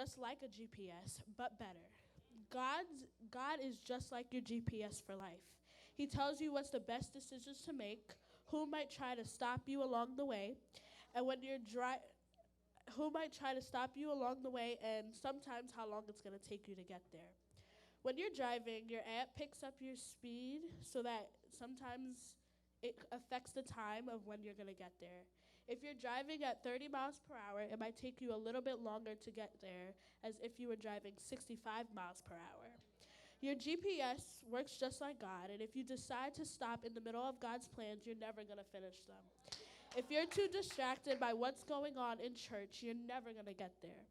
just like a GPS, but better. God is just like your GPS for life. He tells you what's the best decisions to make, who might try to stop you along the way, and when you're who might try to stop you along the way, and sometimes how long it's going to take you to get there. When you're driving, your app picks up your speed so that sometimes it affects the time of when you're going to get there. If you're driving at 30 miles per hour, it might take you a little bit longer to get there as if you were driving 65 miles per hour. Your GPS works just like God, and if you decide to stop in the middle of God's plans, you're never going to finish them. If you're too distracted by what's going on in church, you're never going to get there.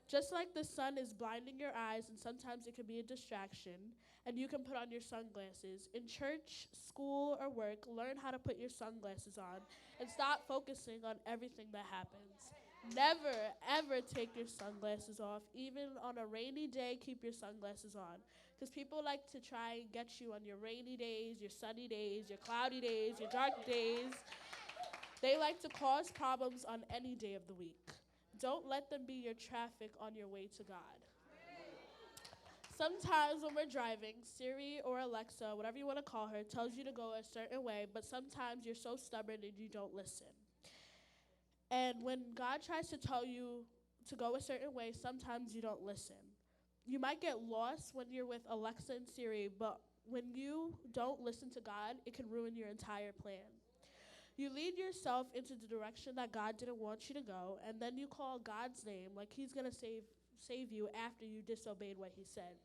Just like the sun is blinding your eyes, and sometimes it can be a distraction, and you can put on your sunglasses. In church, school, or work, learn how to put your sunglasses on and stop focusing on everything that happens. Never, ever take your sunglasses off. Even on a rainy day, keep your sunglasses on. Because people like to try and get you on your rainy days, your sunny days, your cloudy days, your dark days. They like to cause problems on any day of the week. Don't let them be your traffic on your way to God. Sometimes when we're driving, Siri or Alexa, whatever you want to call her, tells you to go a certain way, but sometimes you're so stubborn and you don't listen. And when God tries to tell you to go a certain way, sometimes you don't listen. You might get lost when you're with Alexa and Siri, but when you don't listen to God, it can ruin your entire plan. You lead yourself into the direction that God didn't want you to go, and then you call God's name like he's going to save you after you disobeyed what he said.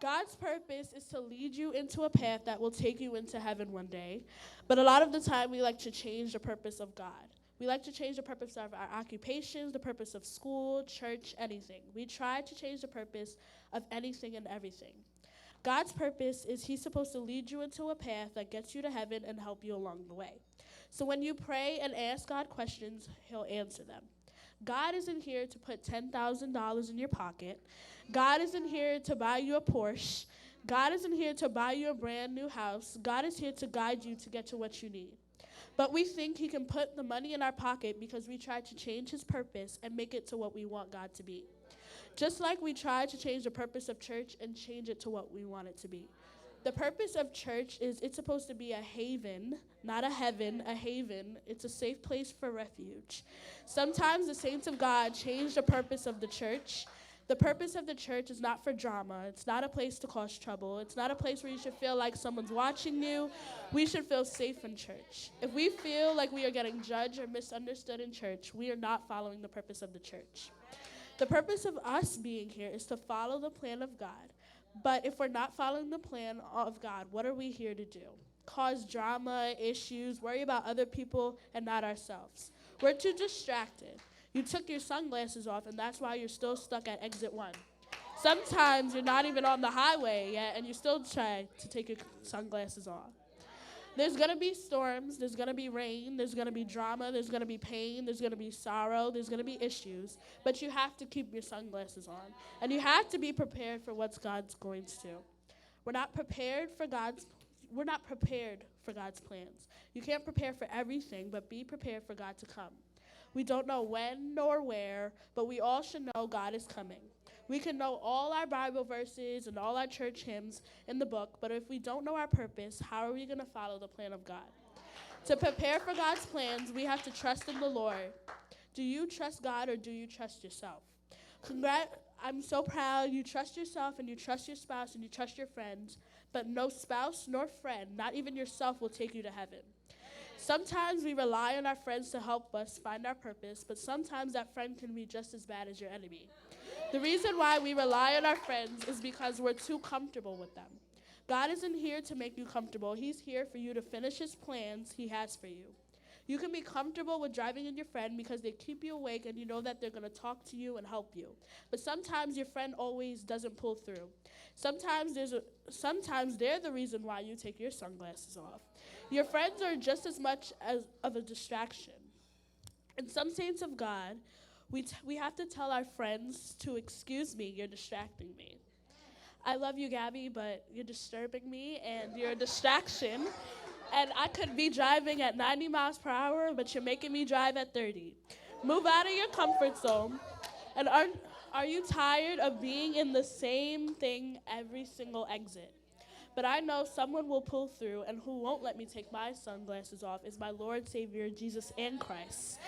God's purpose is to lead you into a path that will take you into heaven one day, but a lot of the time we like to change the purpose of God. We like to change the purpose of our occupations, the purpose of school, church, anything. We try to change the purpose of anything and everything. God's purpose is he's supposed to lead you into a path that gets you to heaven and help you along the way. So when you pray and ask God questions, he'll answer them. God isn't here to put $10,000 in your pocket. God isn't here to buy you a Porsche. God isn't here to buy you a brand new house. God is here to guide you to get to what you need. But we think he can put the money in our pocket because we try to change his purpose and make it to what we want God to be. Just like we try to change the purpose of church and change it to what we want it to be. The purpose of church is it's supposed to be a haven, not a heaven, a haven. It's a safe place for refuge. Sometimes the saints of God change the purpose of the church. The purpose of the church is not for drama. It's not a place to cause trouble. It's not a place where you should feel like someone's watching you. We should feel safe in church. If we feel like we are getting judged or misunderstood in church, we are not following the purpose of the church. The purpose of us being here is to follow the plan of God. But if we're not following the plan of God, what are we here to do? Cause drama, issues, worry about other people and not ourselves. We're too distracted. You took your sunglasses off, and that's why you're still stuck at exit 1. Sometimes you're not even on the highway yet, and you still try to take your sunglasses off. There's going to be storms, there's going to be rain, there's going to be drama, there's going to be pain, there's going to be sorrow, there's going to be issues, but you have to keep your sunglasses on, and you have to be prepared for what God's going to do. We're not prepared for God's plans. You can't prepare for everything, but be prepared for God to come. We don't know when nor where, but we all should know God is coming. We can know all our Bible verses and all our church hymns in the book, but if we don't know our purpose, how are we going to follow the plan of God? To prepare for God's plans, we have to trust in the Lord. Do you trust God or do you trust yourself? I'm so proud you trust yourself and you trust your spouse and you trust your friends, but no spouse nor friend, not even yourself, will take you to heaven. Sometimes we rely on our friends to help us find our purpose, but sometimes that friend can be just as bad as your enemy. The reason why we rely on our friends is because we're too comfortable with them. God isn't here to make you comfortable. He's here for you to finish his plans he has for you. You can be comfortable with driving in your friend because they keep you awake and you know that they're going to talk to you and help you. But sometimes your friend always doesn't pull through. Sometimes they're the reason why you take your sunglasses off. Your friends are just as much of a distraction. And some saints of God, we have to tell our friends to, excuse me, you're distracting me. I love you, Gabby, but you're disturbing me and you're a distraction. And I could be driving at 90 miles per hour, but you're making me drive at 30. Move out of your comfort zone and Are you tired of being in the same thing every single exit? But I know someone will pull through, and who won't let me take my sunglasses off is my Lord, Savior, Jesus, and Christ.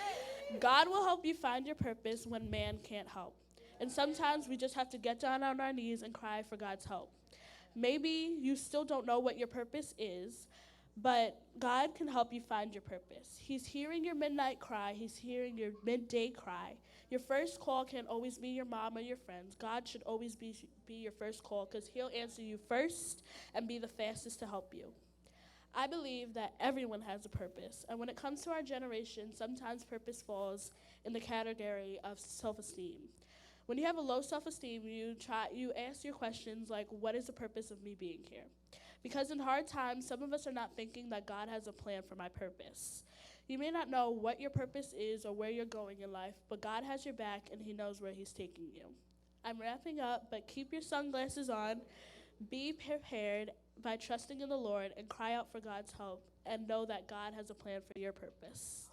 God will help you find your purpose when man can't help. And sometimes we just have to get down on our knees and cry for God's help. Maybe you still don't know what your purpose is, but God can help you find your purpose. He's hearing your midnight cry. He's hearing your midday cry. Your first call can't always be your mom or your friends. God should always be your first call because he'll answer you first and be the fastest to help you. I believe that everyone has a purpose, and when it comes to our generation, sometimes purpose falls in the category of self-esteem. When you have a low self-esteem, you ask your questions like, what is the purpose of me being here? Because in hard times, some of us are not thinking that God has a plan for my purpose. You may not know what your purpose is or where you're going in life, but God has your back and he knows where he's taking you. I'm wrapping up, but keep your sunglasses on. Be prepared by trusting in the Lord and cry out for God's help and know that God has a plan for your purpose.